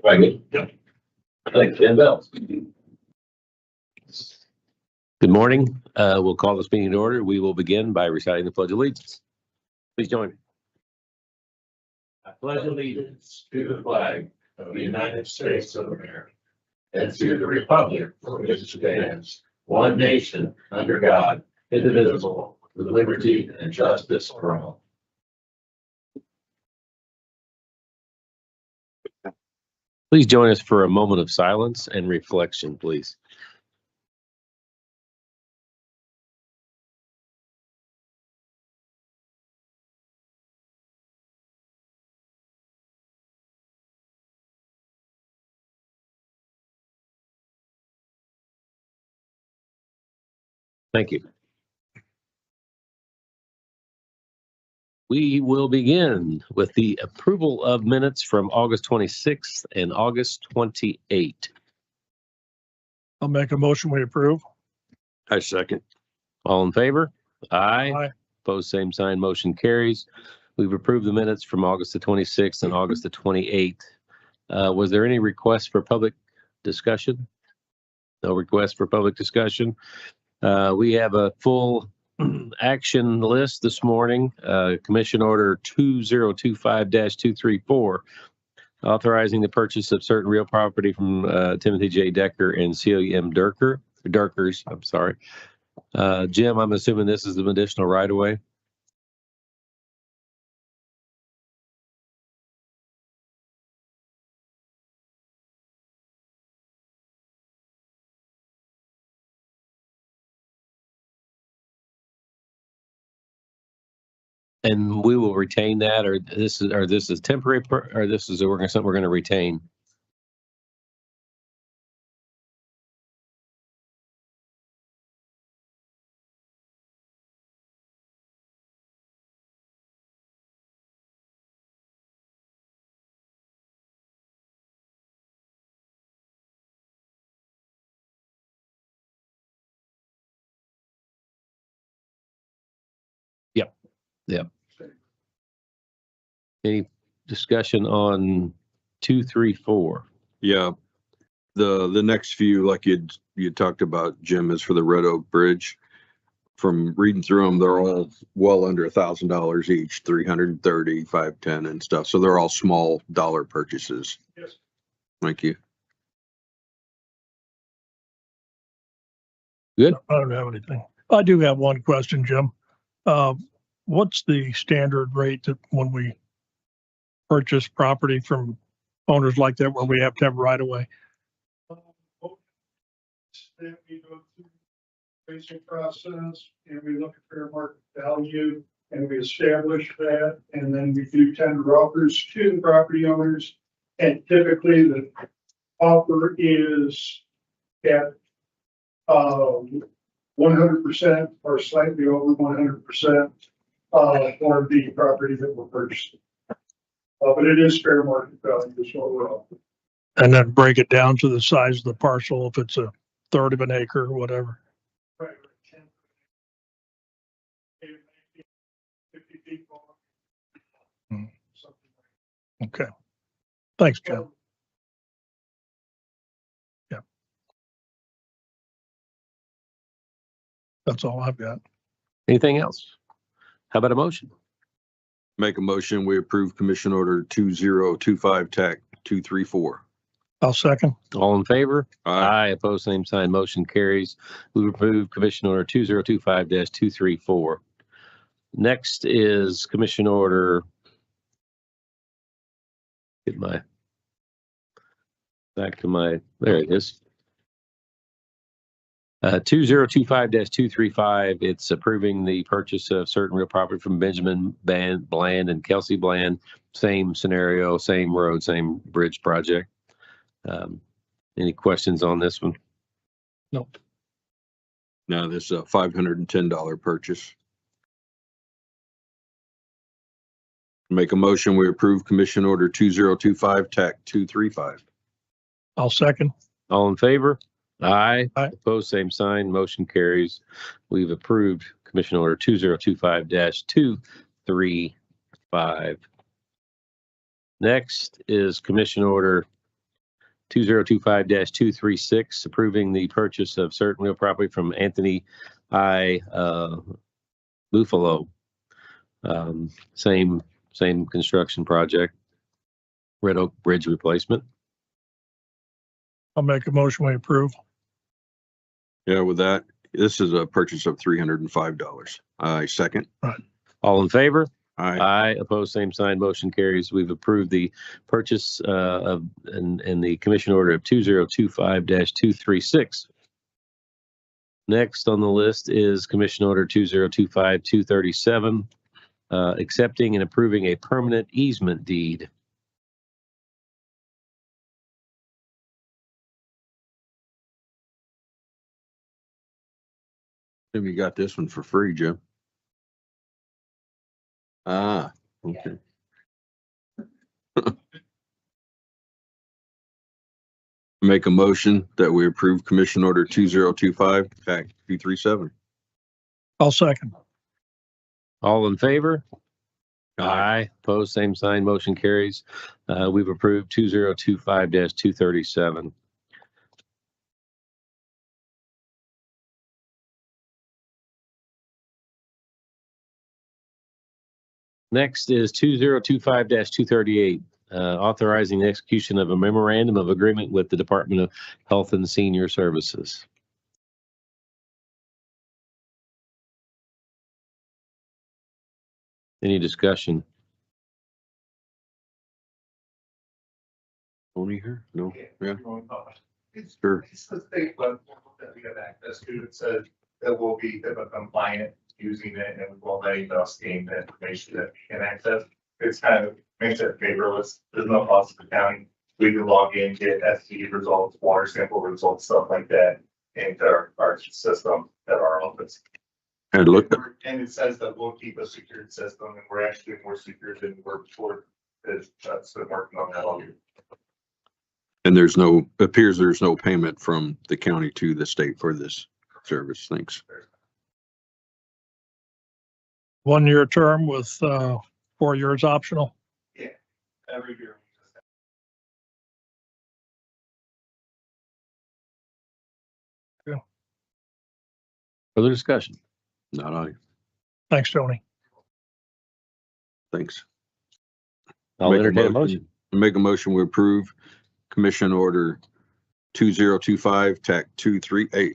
Right. Yep. Thanks, Ken Bell. Good morning. We'll call this meeting to order. We will begin by reciting the Pledge of Allegiance. Please join me. I pledge allegiance to the flag of the United States of America and to the republic for which it stands, one nation, under God, indivisible, with liberty and justice for all. Please join us for a moment of silence and reflection, please. Thank you. We will begin with the approval of minutes from August 26th and August 28th. I'll make a motion, we approve. I second. All in favor? Aye. Aye. Opposed, same sign, motion carries. We've approved the minutes from August the 26th and August the 28th. Was there any request for public discussion? No request for public discussion. We have a full action list this morning. Commission Order 2025-234, authorizing the purchase of certain real property from Timothy J. Decker and Celia M. Durkers. I'm sorry. Jim, I'm assuming this is the additional right-of-way. And we will retain that, or this is temporary, or this is something we're going to retain. Yep. Any discussion on 234? Yeah. The next few, like you talked about, Jim, is for the Red Oak Bridge. From reading through them, they're all well under $1,000 each, 330, 510 and stuff. So they're all small dollar purchases. Yes. Thank you. Good. I don't have anything. I do have one question, Jim. What's the standard rate that when we purchase property from owners like that, where we have to have right away? That we go through the basic process and we look at fair market value and we establish that, and then we do tender offers to the property owners. And typically the offer is at 100% or slightly over 100% for the property that we're purchasing. But it is fair market value is what we're offering. And then break it down to the size of the parcel, if it's a third of an acre or whatever. Right. 50 feet long. Hmm. Something like Okay. Thanks, that. Jim. Yeah. That's all I've got. Anything else? How about a motion? Make a motion, we approve Commission Order 2025-234. I'll second. All in favor? Aye. Opposed, same sign, motion carries. We approve Commission Order 2025-234. Next is Commission Order. There it is. 2025-235. It's approving the purchase of certain real property from Benjamin Bland and Kelsey Bland. Same scenario, same road, same bridge project. Any questions on this one? Nope. Now this is a $510 purchase. Make a motion, we approve Commission Order 2025-235. I'll second. All in favor? Aye. Aye. Opposed, same sign. Motion carries. We've approved Commission Order 2025-235. Next is Commission Order 2025-236, approving the purchase of certain real property from Anthony I. Buffalo. Same construction project. Red Oak Bridge replacement. I'll make a motion we approve. Yeah, with that, this is a purchase of $305. I second. All in favor? Aye. Aye. Opposed, same sign. Motion carries. We've approved the purchase of and the commission order of 2025-236. Next on the list is Commission Order 2025-237, accepting and approving a permanent easement deed. Have you got this one for free, Jim? Ah, okay. Make a motion that we approve Commission Order 2025-237. I'll second. All in favor? Aye. Opposed, same sign. Motion carries. We've approved 2025-237. Next is 2025-238, authorizing the execution of a memorandum of agreement with the Department of Health and Senior Services. Any discussion? Tony here? No? Yeah, It's sure. it's the state web portal that we have access to. It says that we'll be HIPAA compliant using it, and we will let us gain the information that we can access. It's kind of makes it paperless. There's no cost to the county. We can log in, get STD results, water sample results, stuff like that into our system at our office. And look, And it says that we'll keep a secured system, and we're actually more secure than we were before. That's been working on that all year. and appears there's no payment from the county to the state for this service. Thanks. 1 year term with 4 years optional. Every year. Further discussion? Not I. Thanks, Tony. Thanks. I'll Make a entertain a motion. motion. Make a motion, we approve Commission Order 2025-238.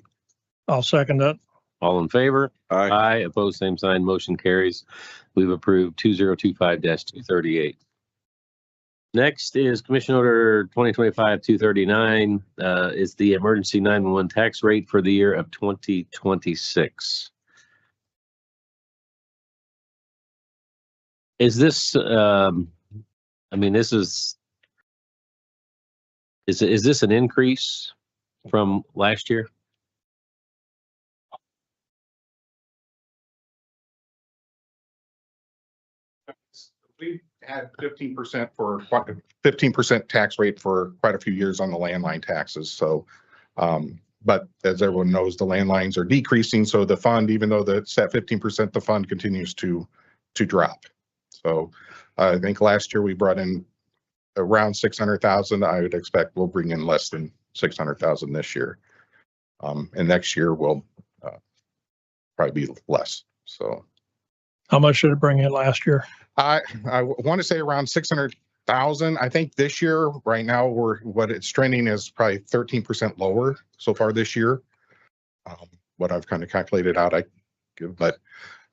I'll second that. All in favor? Aye. Aye. Opposed, same sign. Motion carries. We've approved 2025-238. Next is Commission Order 2025-239. Is the emergency 911 tax rate for the year of 2026. Is this, this is this an increase from last year? We had 15% tax rate for quite a few years on the landline taxes. So, but as everyone knows, the landlines are decreasing. So the fund, even though it's at 15%, the fund continues to drop. So I think last year we brought in around 600,000. I would expect we'll bring in less than 600,000 this year. And next year will probably be less. So. How much did it bring in last year? I want to say around 600,000. I think this year, right now, what it's trending is probably 13% lower so far this year. What I've kind of calculated out, but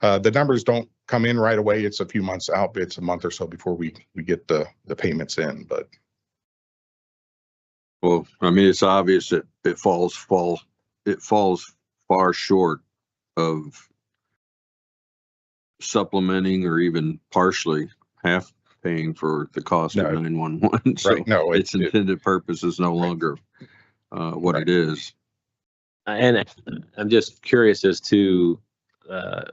the numbers don't come in right away. It's a few months out. It's a month or so before we get the payments in. But Well, it's obvious that it falls far short of supplementing or even partially half paying for the cost of No. 911. So right, no, its intended purpose is no longer what it is. And I'm just curious as to,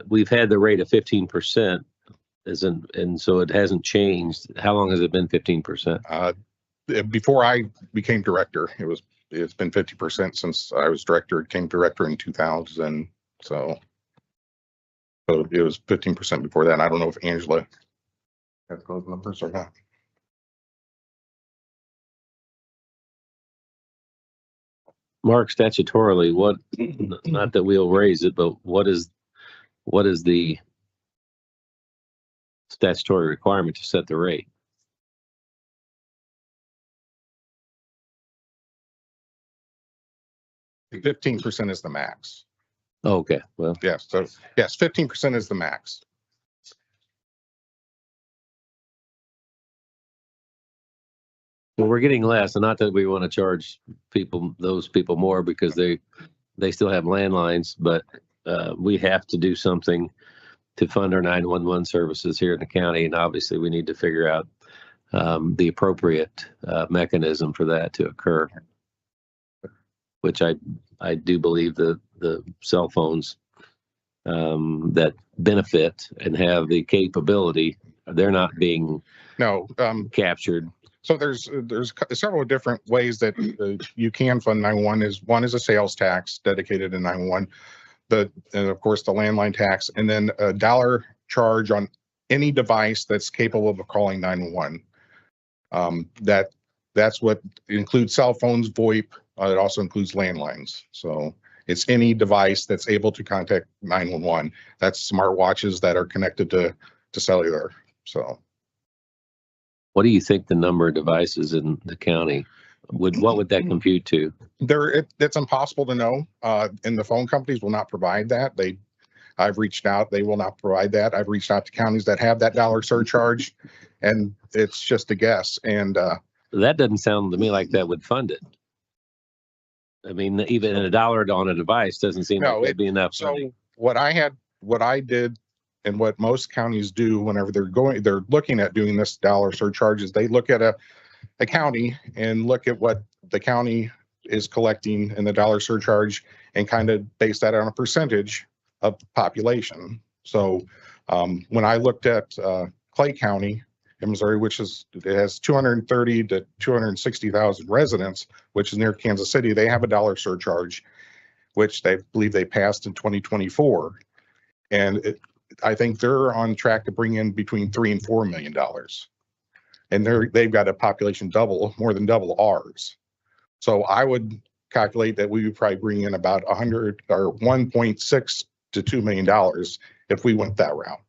we've had the rate of 15%, and so it hasn't changed. How long has it been 15%? Before I became director, it's been 50% since I was director. Became director in 2000. So it was 15% before that. And I don't know if Angela has those numbers or not. Mark, statutorily, what, not that we'll raise it, but what is the statutory requirement to set the rate? 15% is the max. Okay, well, Yes, so yes, 15% is the max. we're getting less, and not that we want to charge those people more because they still have landlines, but we have to do something to fund our 911 services here in the county, and obviously we need to figure out the appropriate mechanism for that to occur, which I do believe the cell phones that benefit and have the capability, they're not being No, captured. so there's several different ways that you can fund 911. One is a sales tax dedicated to 911, and of course the landline tax, and then a $1 charge on any device that's capable of calling 911. That's what includes cell phones, VoIP. It also includes landlines. So it's any device that's able to contact 911. That's smartwatches that are connected to cellular. So What do you think the number of devices in the county what would that compute to? it's impossible to know. And the phone companies will not provide that. I've reached out, they will not provide that. I've reached out to counties that have that $1 surcharge, and it's just a guess. And That doesn't sound to me like that would fund it. I mean, even $1 on a device doesn't seem No, like it'd be enough funding. so what I did, and what most counties do whenever they're looking at doing this $1 surcharge, is they look at a county and look at what the county is collecting in the $1 surcharge and kind of base that on a percentage of the population. So when I looked at Clay County in Missouri, it has 230 to 260,000 residents, which is near Kansas City, they have a $1 surcharge, which they believe they passed in 2024. And I think they're on track to bring in between $3 and $4 million. And they've got a population more than double ours. So I would calculate that we would probably bring in about 100 or 1.6 to $2 million if we went that route.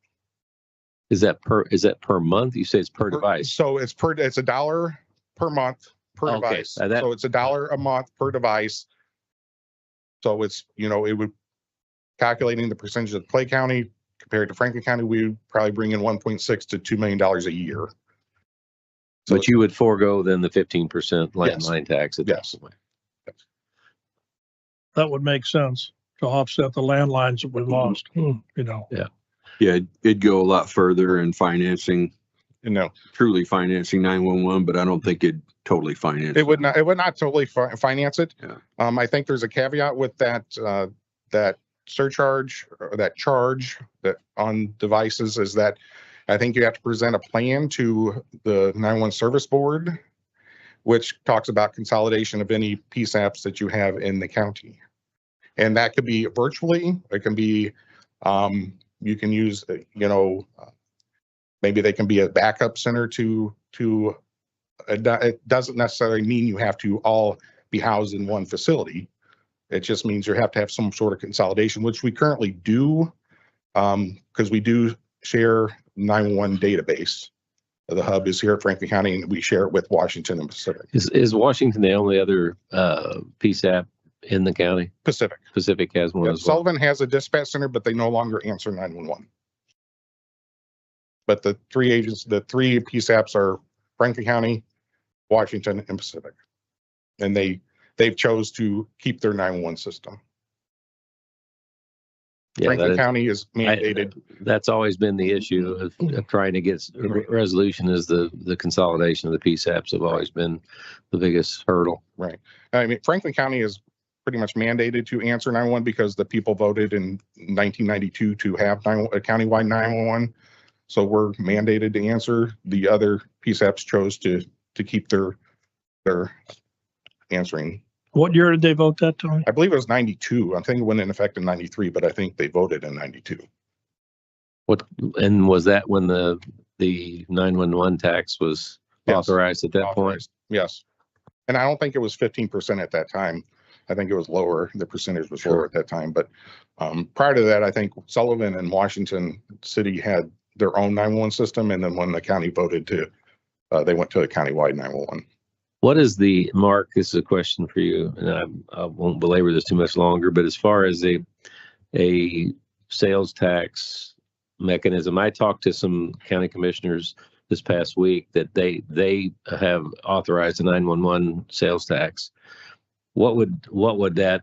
Is that per month? You say it's per device. So it's $1 per month per Okay, device. that- So it's $1 a month per device. So it's, it would, calculating the percentage of Clay County compared to Franklin County, we would probably bring in 1.6 to $2 million a year. So But you would forego then the 15% landline tax at that Yes. point. That would make sense to offset the landlines that we lost, Yeah, it'd go a lot further in financing, No, truly financing 911, but I don't think it'd totally finance. it would not totally finance it. Yeah. I think there's a caveat with that surcharge or that charge that on devices is that I think you have to present a plan to the 911 service board, which talks about consolidation of any PSAPs that you have in the county. And that could be virtually, it can be, you can use, maybe they can be a backup center it doesn't necessarily mean you have to all be housed in one facility. It just means you have to have some sort of consolidation, which we currently do, because we do share 911 database. The hub is here at Franklin County, and we share it with Washington and Pacific. Is Washington the only other PSAP in the county? Pacific. Pacific has one Yeah, as well. Sullivan has a dispatch center, but they no longer answer 911. But the three PSAPs are Franklin County, Washington, and Pacific. And they've chose to keep their 911 system. Yeah, Franklin County is mandated. that's always been the issue of trying to get resolution is the consolidation of the PSAPs have always been the biggest hurdle. Right. I mean, Franklin County is pretty much mandated to answer 911 because the people voted in 1992 to have a countywide 911. So we're mandated to answer. The other PSAPs chose to keep their answering. What year did they vote that, Tony? I believe it was 92. I think it went in effect in 93, but I think they voted in 92. And was that when the 911 tax was Yes. authorized at that point? Authorized. Yes. And I don't think it was 15% at that time. I think it was lower. The percentage was Sure. lower at that time. But prior to that, I think Sullivan and Washington City had their own 911 system. And then when the county voted to, they went to a countywide 911. What is the, Mark, this is a question for you, and I won't belabor this too much longer, but as far as a sales tax mechanism, I talked to some county commissioners this past week that they have authorized a 911 sales tax. What would that,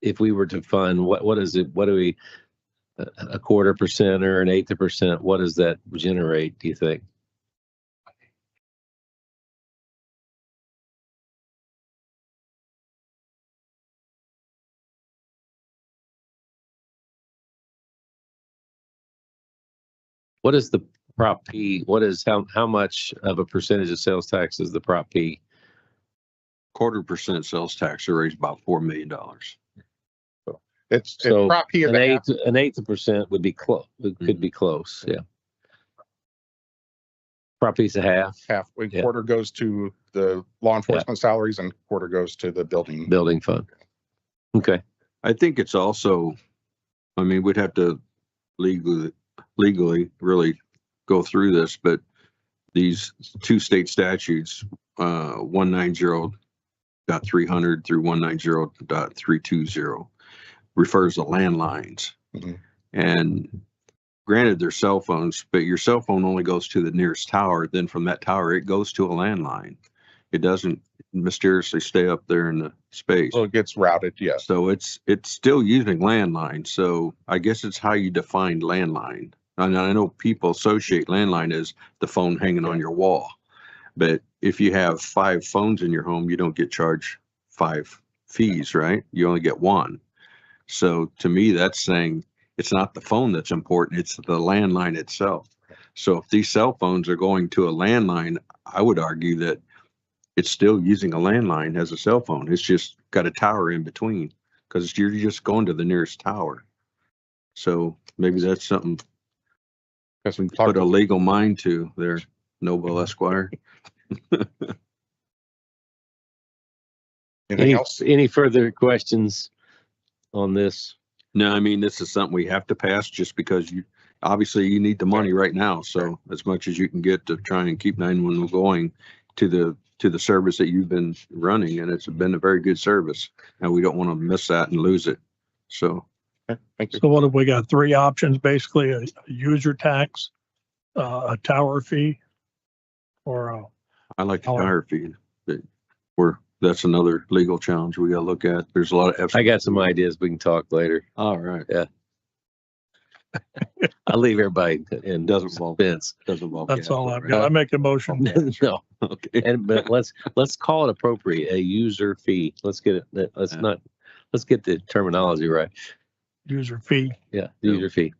if we were to fund, what is it, what do we, a 1/4% or an 1/8%, what does that generate, do you think? What is the Prop P? What is, how much of a percentage of sales tax is the Prop P? 1/4% sales tax will raise about $4 million. It's So Prop P is an a half, eighth of percent would be close, could be close, yeah. Prop P's a half, half. Yeah. Quarter goes to the law enforcement salaries and quarter goes to the building. building fund. Okay, I think it's also, I mean, we'd have to legally really go through this, but these two state statutes, 190.300 through 190.320 refers to landlines. Mhm. And granted, they're cell phones, but your cell phone only goes to the nearest tower. Then from that tower, it goes to a landline. It doesn't mysteriously stay up there in the space. So it gets routed, yes. So it's still using landline. So I guess it's how you define landline. And I know people associate landline as the phone hanging on your wall. But if you have 5 phones in your home, you don't get charged 5 fees, right? You only get 1. So to me, that's saying it's not the phone that's important, it's the landline itself. So if these cell phones are going to a landline, I would argue that it's still using a landline as a cell phone. It's just got a tower in between because you're just going to the nearest tower. So maybe that's something Because we to talked put a legal mind to there, Noble Esquire. anything else? any further questions on this? No, I mean, this is something we have to pass just because obviously you need the money right now. So as much as you can get to try and keep 911 going to the service that you've been running, and it's been a very good service. And we don't want to miss that and lose it. So Okay, thank you. So what have we got? 3 options, basically a user tax, a tower fee, or I like the Tower. tire fee. That's another legal challenge we gotta look at. There's a lot of. I got some ideas, we can talk later. All right. I'll leave everybody in Doesn't involve, suspense. doesn't involve. that's gas, all I've right? got. I make a motion. No, Okay. but let's call it appropriate, a user fee. Let's get it, let's get the terminology right. User fee. Yeah, the user fee.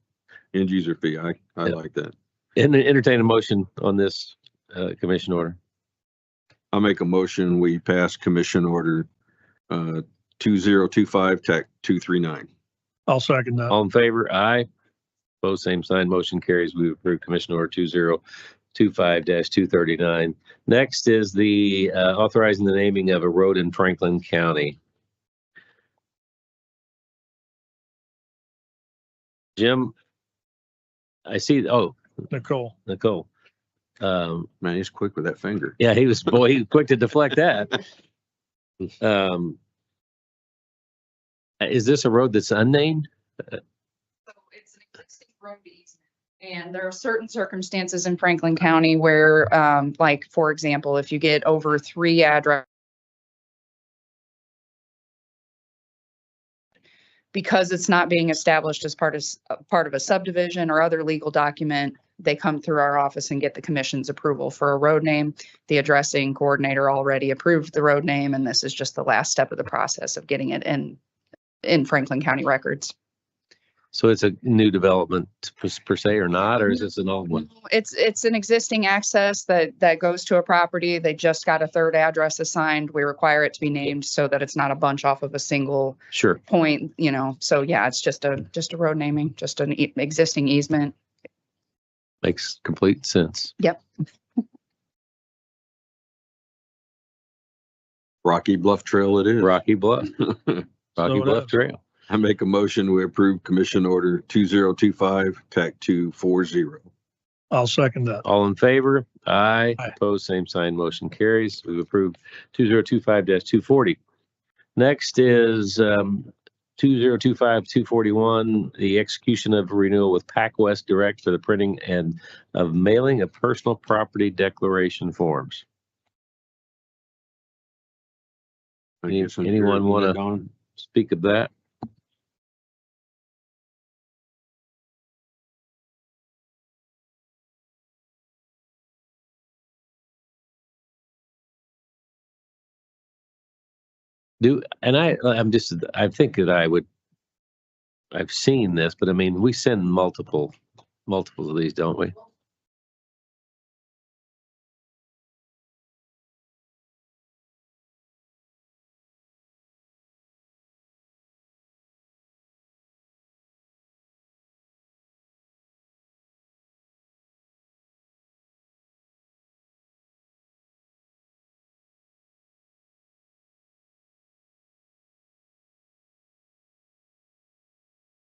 End user fee. I Yeah. like that. And entertain a motion on this, commission order. I'll make a motion. We pass commission order, 2025 TAC 239. I'll second that. All in favor? Aye. Both same sign, motion carries. We approve Commission Order 2025-239. Next is the authorizing the naming of a road in Franklin County. Jim, I see, Nicole. Nicole. Man, he's quick with that finger. Yeah, he was quick to deflect that. Is this a road that's unnamed? So it's an existing road easement. And there are certain circumstances in Franklin County where, like, for example, if you get over 3 address, because it's not being established as part of a subdivision or other legal document, they come through our office and get the commission's approval for a road name. The addressing coordinator already approved the road name, and this is just the last step of the process of getting it in Franklin County records. So it's a new development per se or not, or is this an old one? It's an existing access that goes to a property. They just got a 3rd address assigned. We require it to be named so that it's not a bunch off of a single Sure. point, So yeah, it's just a road naming, just an existing easement. Makes complete sense. Yep. Rocky Bluff Trail it is. Rocky Bluff, Rocky it Bluff is. Trail. I make a motion, we approve Commission Order 2025, TAC 240. I'll second that. All in favor? Aye. Aye. Opposed, same sign, motion carries. We've approved 2025-240. Next is 2025-241, the execution of a renewal with PacWest Direct for the printing and of mailing of personal property declaration forms. Anyone want to speak of that? I think that I've seen this, but I mean, we send multiples of these, don't we?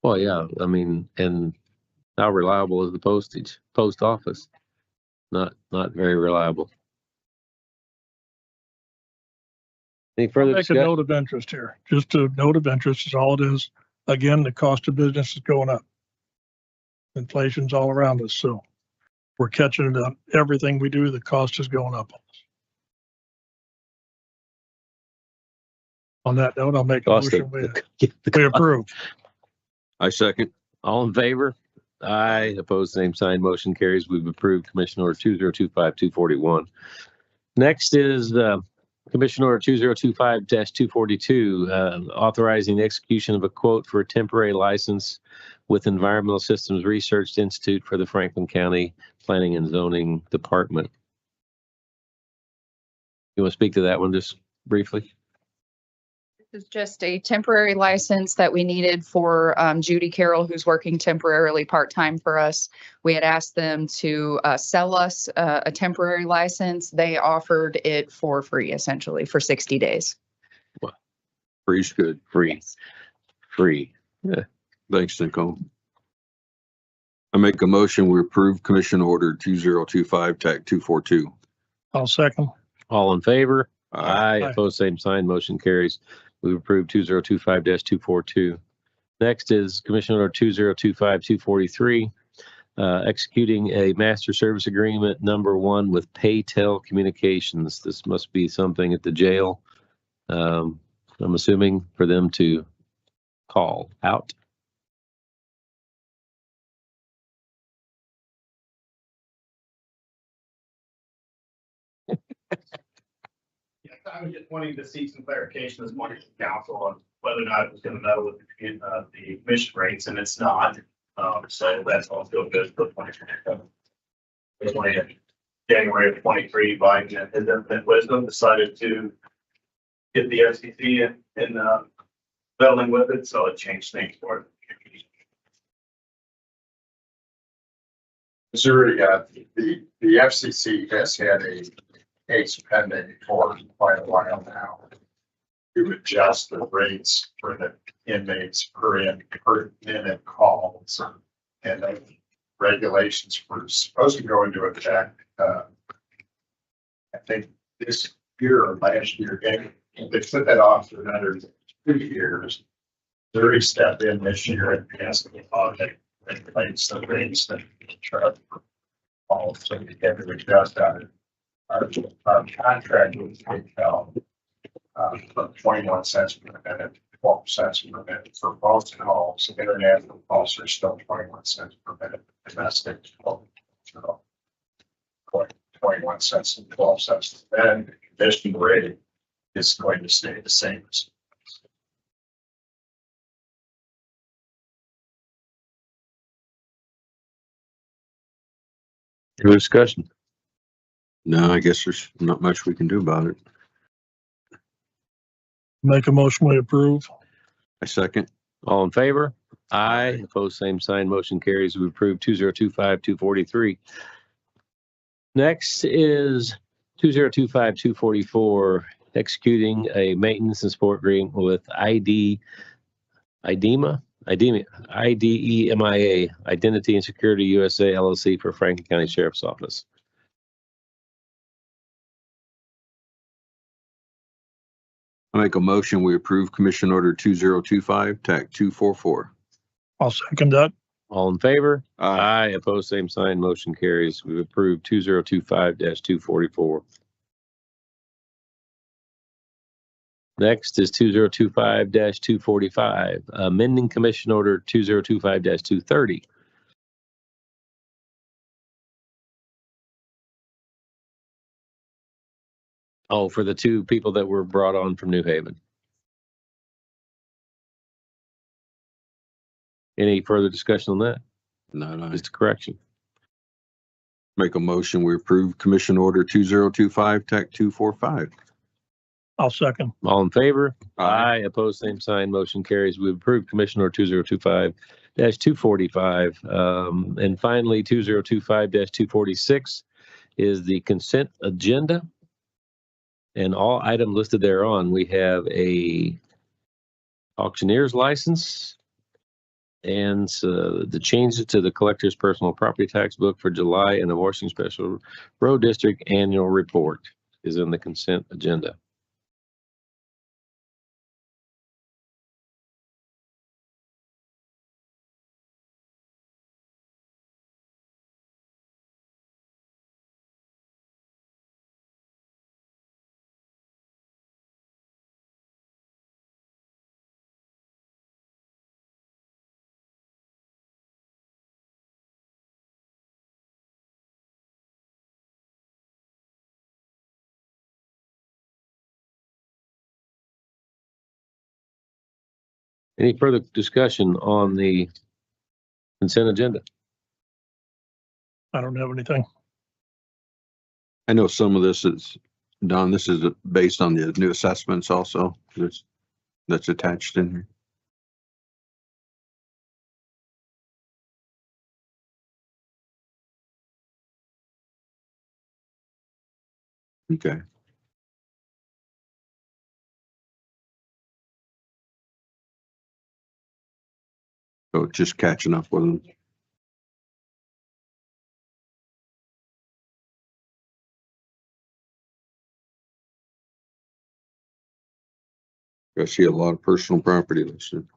Well, yeah, I mean, and how reliable is the post office? Not very reliable. Any further Make a discussion? note of interest here. Just a note of interest is all it is. Again, the cost of business is going up. Inflation's all around us, so we're catching it up. Everything we do, the cost is going up. On that note, I'll make a Cost motion. of- We approve. I second. All in favor? Aye. Opposed, same sign. Motion carries. We've approved Commission Order 2025-241. Next is Commission Order 2025-242, authorizing the execution of a quote for a temporary license with Environmental Systems Research Institute for the Franklin County Planning and Zoning Department. You want to speak to that one just briefly? This is just a temporary license that we needed for Judy Carroll, who's working temporarily part-time for us. We had asked them to sell us a temporary license. They offered it for free, essentially, for 60 days. Free's good. Free. Thanks, Nicole. I make a motion, we approve Commission Order 2025, TAC 242. I'll second. All in favor? Aye. Aye. Opposed, same sign. Motion carries. We've approved 2025-242. Next is Commission Order 2025-243, executing a master service agreement number 1 with Paytel Communications. This must be something at the jail. I'm assuming for them to call out. Yeah, I was just wanting to see some clarification this morning from council on whether or not it was gonna know with the commission rates, and it's not. So that's all still good for 2024. January of 23, Biden and his infinite wisdom decided to get the FCC in meddling with it, so it changed things for it. Missouri, the FCC has had a case pending for quite a while now to adjust the rates for the inmates per minute calls, and the regulations were supposed to go into effect. I think this year or last year, and they put that off for another 2 years. Missouri stepped in this year and passed the law that regulates the rates that charge for calls, so we have to adjust our contract with PayPal from 21 cents per minute, 12 cents per minute for calls and calls. International calls are still 21 cents per minute. Domestic, 21 cents and 12 cents. And the commission rate is going to stay the same. Any discussion? No, I guess there's not much we can do about it. Make a motion, we approve. I second. All in favor? Aye. Opposed, same sign. Motion carries. We approve 2025-243. Next is 2025-244, executing a maintenance and support agreement with IDEMIA, IDEMIA, Identity and Security USA LLC for Franklin County Sheriff's Office. I make a motion, we approve Commission Order 2025, TAC 244. I'll second that. All in favor? Aye. Opposed, same sign, motion carries. We've approved 2025-244. Next is 2025-245, amending Commission Order 2025-230. Oh, for the two people that were brought on from New Haven. Any further discussion on that? No. Just a correction. Make a motion, we approve Commission Order 2025, TAC 245. I'll second. All in favor? Opposed, same sign, motion carries. We've approved Commission Order 2025-245. And finally, 2025-246 is the consent agenda. And all items listed thereon, we have a auctioneer's license and the changes to the collector's personal property tax book for July and the Washington Special Road District annual report is in the consent agenda. Any further discussion on the consent agenda? I don't have anything. I know some of this is, Don, this is based on the new assessments also, that's attached in here. Okay. So just catching up with them. I see a lot of personal property listed.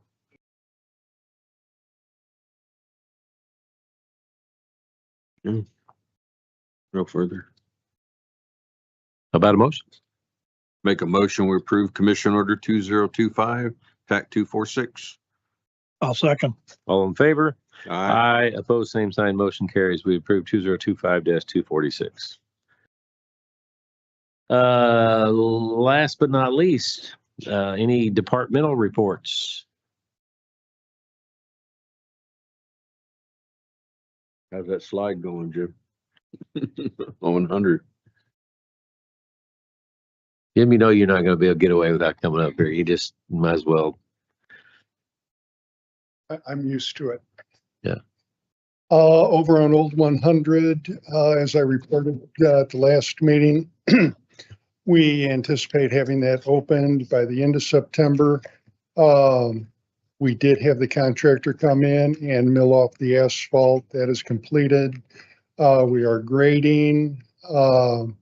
No further. How about a motion? Make a motion, we approve Commission Order 2025, TAC 246. I'll second. All in favor? Aye. Opposed, same sign, motion carries. We approve 2025-246. Last but not least, any departmental reports? How's that slide going, Jim? 100. Jim, you know you're not going to be able to get away without coming up here. You just might as well. I'm used to it. Yeah. Over on Old 100, as I reported at the last meeting, we anticipate having that opened by the end of September. We did have the contractor come in and mill off the asphalt. That is completed. We are grading, and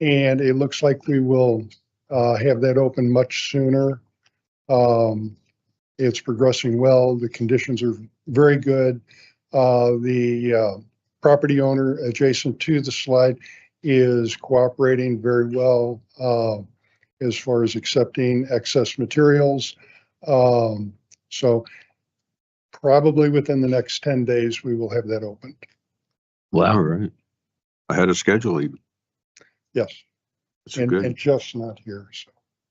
it looks like we will have that open much sooner. It's progressing well. The conditions are very good. The property owner adjacent to the slide is cooperating very well as far as accepting excess materials. So probably within the next 10 days, we will have that opened. All right. Ahead of schedule even. Yes, That's and good. just not here.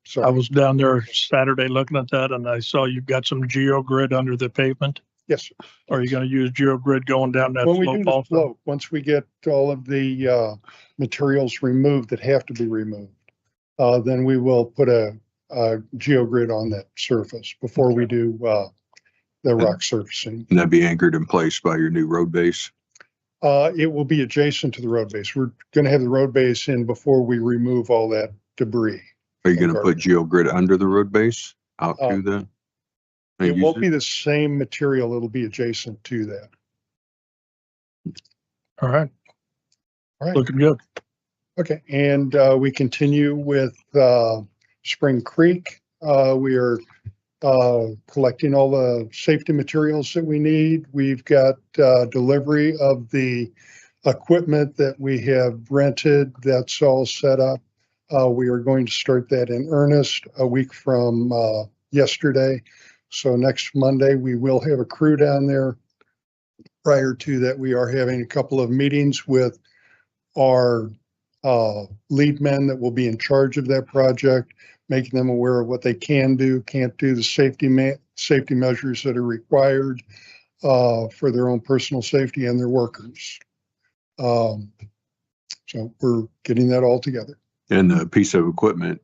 So I was down there Saturday looking at that and I saw you've got some GeoGrid under the pavement. yes, Are you going to use GeoGrid going down that when we do slope the also? slope, once we get all of the materials removed that have to be removed, then we will put a GeoGrid on that surface before we do the rock surfacing. And that'd be anchored in place by your new road base. It will be adjacent to the road base. We're going to have the road base in before we remove all that debris. Are you gonna put GeoGrid under the road base out to the? and It use won't be the same material. It'll be adjacent to that. All right. All right. Looking good. Okay, and we continue with Spring Creek. We are collecting all the safety materials that we need. We've got delivery of the equipment that we have rented. That's all set up. We are going to start that in earnest a week from yesterday. So next Monday, we will have a crew down there. Prior to that, we are having a couple of meetings with our lead men that will be in charge of that project, making them aware of what they can do, can't do, the safety measures that are required for their own personal safety and their workers. So we're getting that all together. And the piece of equipment,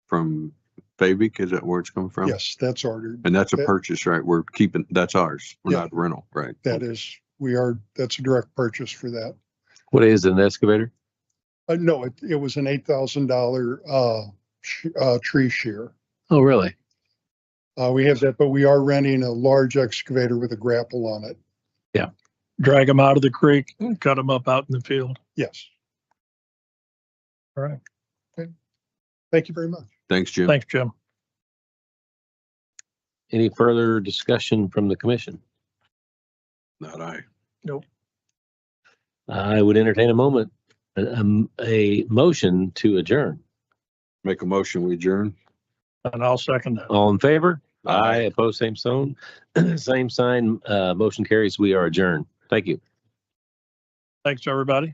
from Fabic, is that where it's coming from? Yes, that's ordered. And that's a purchase, right? We're keeping, that's ours. We're Yeah. not rental, right? That is, that's a direct purchase for that. What is an excavator? No, it was an $8,000 tree shear. Oh, really? We have that, but we are renting a large excavator with a grapple on it. Drag them out of the creek and cut them up out in the field. Yes. All right. Thank you very much. Thanks, Jim. Thanks, Jim. Any further discussion from the commission? Not I. I would entertain a motion to adjourn. Make a motion, we adjourn. And I'll second that. All in favor? Aye. Opposed, same sign. Same sign. Motion carries. We are adjourned. Thank you. Thanks, everybody.